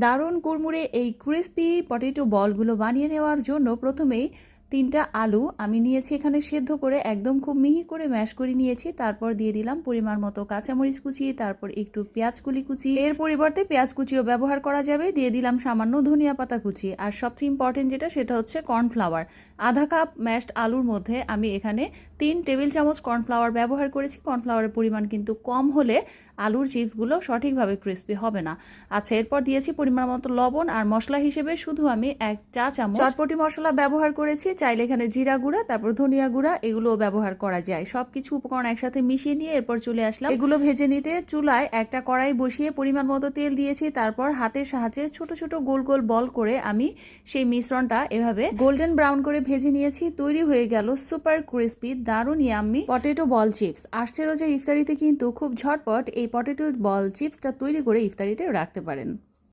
দারুণ কুড়মুড়ে এই crispy potato বলগুলো বানিয়ে নেওয়ার জন্য প্রথমেই 3টা আলু আমি নিয়েছি এখানে সেদ্ধ করে একদম খুব মিহি করে ম্যাশ করে নিয়েছি। তারপর দিয়ে দিলাম পরিমাণ মতো কাঁচামরিচ কুচি, তারপর একটু পেঁয়াজ কুলি কুচি, এর পরিবর্তে পেঁয়াজ কুচিও ব্যবহার করা যাবে। দিয়ে দিলাম সামান্য ধনিয়া পাতা কুচি, আর সবচেয়ে ইম্পর্টেন্ট যেটা সেটা হচ্ছে কর্নফ্লাওয়ার। আধা কাপ ম্যাশড আলুর মধ্যে আমি এখানে 3 টেবিল চামচ কর্নফ্লাওয়ার ব্যবহার করেছি। কর্নফ্লাওয়ারের পরিমাণ কিন্তু কম হলে আলুর চিপসগুলো সঠিকভাবে ক্রিস্পি হবে না। আচ্ছা, এরপর দিয়েছি পরিমাণ মতো লবণ, আর মশলা হিসেবে শুধু আমি 1 চা চামচ চটপটি মশলা ব্যবহার করেছি। চাইলে এখানে জিরা গুঁড়া, তারপর ধনিয়া গুঁড়া এগুলোও ব্যবহার করা যায়। সবকিছু উপকরণ একসাথে মিশিয়ে নিয়ে এরপর চলে আসলাম এগুলো ভেজে নিতে। চুলায় একটা কড়াই বসিয়ে পরিমাণ মতো তেল দিয়েছি। তারপর হাতের সাহায্যে ছোট ছোট গোল গোল বল করে আমি সেই মিশ্রণটা এভাবে গোল্ডেন ব্রাউন করে ভেজে নিয়েছি। তৈরি হয়ে গেল সুপার ক্রিস্পি দারুন ইয়াম্মি পটেটো বল চিপস। আসছে রোজা ইফতারিতে কিন্তু খুব ঝটপট এই পটেটো বল চিপসটা তৈরি করে ইফতারিতে রাখতে পারেন।